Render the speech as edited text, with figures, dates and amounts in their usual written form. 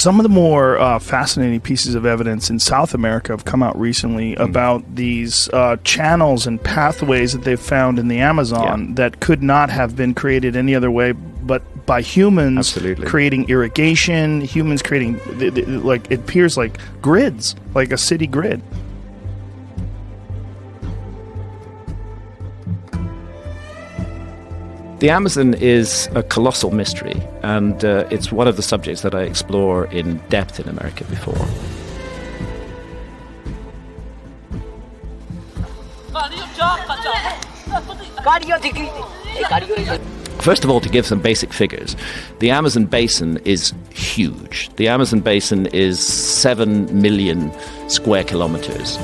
Some of the more fascinating pieces of evidence in South America have come out recently about these channels and pathways that they've found in the Amazon that could not have been created any other way but by humans creating irrigation, humans creating, like, it appears like grids, like a city grid. The Amazon is a colossal mystery, and it's one of the subjects that I explore in depth in America before. First of all, to give some basic figures, the Amazon basin is huge. The Amazon basin is 7 million square kilometers.